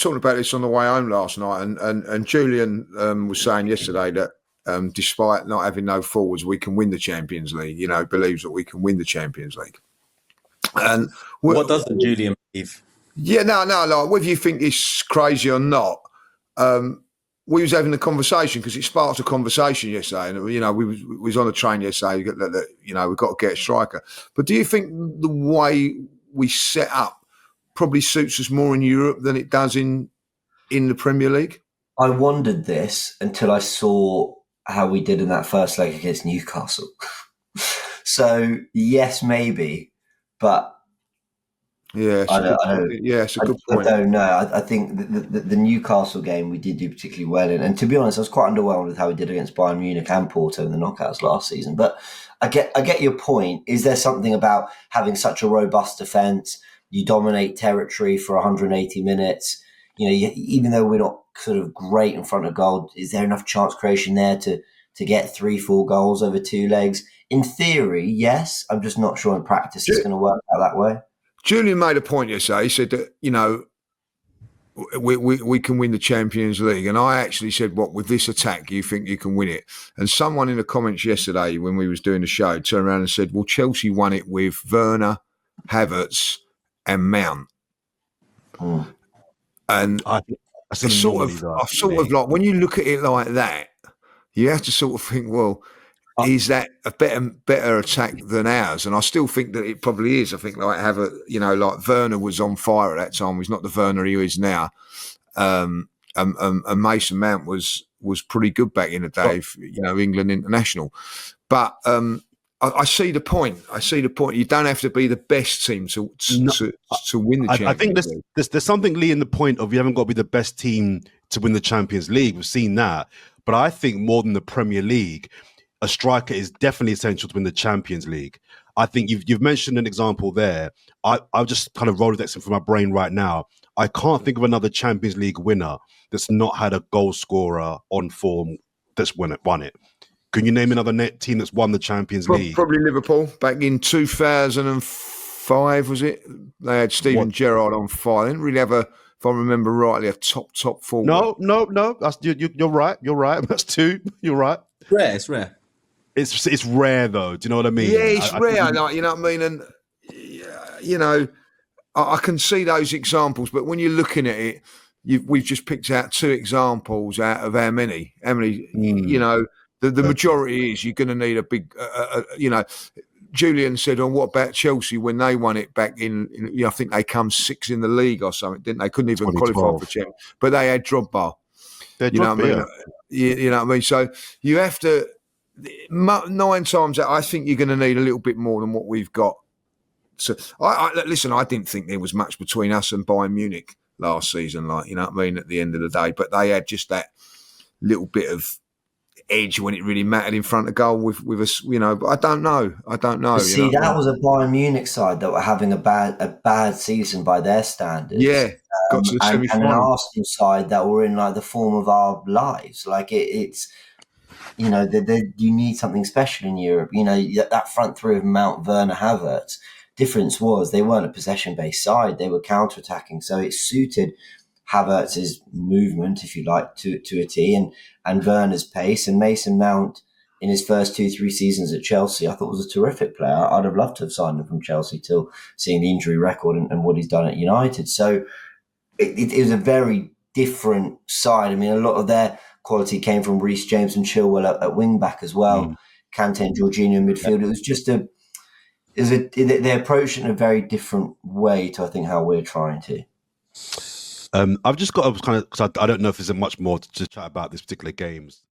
talking about this on the way home last night, and Julian was saying yesterday that despite not having no forwards, we can win the Champions League. Believes that we can win the Champions League. And what doesn't Julian believe? Yeah, no. Like whether you think it's crazy or not, we was having a conversation because it sparked a conversation yesterday, and we was on a train yesterday. That we've got to get a striker. But do you think the way we set up probably suits us more in Europe than it does in the Premier League? I wondered this until I saw how we did in that first leg against Newcastle. So yes, maybe, but it's a good point. I don't know. I think the Newcastle game we did do particularly well in, and to be honest, I was quite underwhelmed with how we did against Bayern Munich and Porto in the knockouts last season. But I get your point. Is there something about having such a robust defence? You dominate territory for 180 minutes. Even though we're not sort of great in front of goal, is there enough chance creation there to get 3-4 goals over 2 legs? In theory, yes. I'm just not sure in practice it's going to work out that way. Julian made a point yesterday. He said that, we can win the Champions League. And I actually said, what, with this attack, you think you can win it? And someone in the comments yesterday when we was doing the show turned around and said, well, Chelsea won it with Werner-Havertz and Mount. And it's sort of like, when you look at it like that, you have to sort of think, well, is that a better attack than ours? And I still think that it probably is. I think like Werner was on fire at that time. He's not the Werner he is now. And Mason Mount was pretty good back in the day, England international. But I see the point. You don't have to be the best team to win the Champions League. I think there's something, Lee, in the point of you haven't got to be the best team to win the Champions League. We've seen that. But I think more than the Premier League, a striker is definitely essential to win the Champions League. I think you've mentioned an example there. I've just kind of Rolodexing from my brain right now. I can't think of another Champions League winner that's not had a goal scorer on form that's won it. Can you name another team that's won the Champions League? Probably Liverpool back in 2005, was it? They had Steven Gerrard on fire. They didn't really have if I remember rightly, a top forward. No. You're right. That's 2. You're right. It's rare. It's rare though. Do you know what I mean? Yeah, it's rare. You know what I mean? And I can see those examples, but when you're looking at it, we've just picked out 2 examples out of how many? The majority is you're going to need a big, Julian said, what about Chelsea when they won it back in I think they come 6th in the league or something, didn't they? Couldn't even qualify for Champions, but they had Drogba. You know what I mean? You know what I mean? So you have to, 9 times out, I think you're going to need a little bit more than what we've got. So listen, I didn't think there was much between us and Bayern Munich last season, at the end of the day, but they had just that little bit of edge when it really mattered in front of goal with us, but I don't know. See, that was a Bayern Munich side that were having a bad season by their standards. Yeah, got to the semi-final. And an Arsenal side that were in the form of our lives. It's you need something special in Europe. That front 3 of Mount, Werner, Havertz. Difference was they weren't a possession-based side; they were counter-attacking. So it suited Havertz's movement, if you like, to a T, and Werner's pace. And Mason Mount, in his first 2-3 seasons at Chelsea, I thought was a terrific player. I'd have loved to have signed him from Chelsea till seeing the injury record and what he's done at United. So it was a very different side. I mean, a lot of their quality came from Reece James and Chilwell at wing-back as well. Kante and Jorginho in midfield. It was just they approached it in a very different way to, I think, how we're trying to. I've just got to because I don't know if there's much more to chat about this particular games.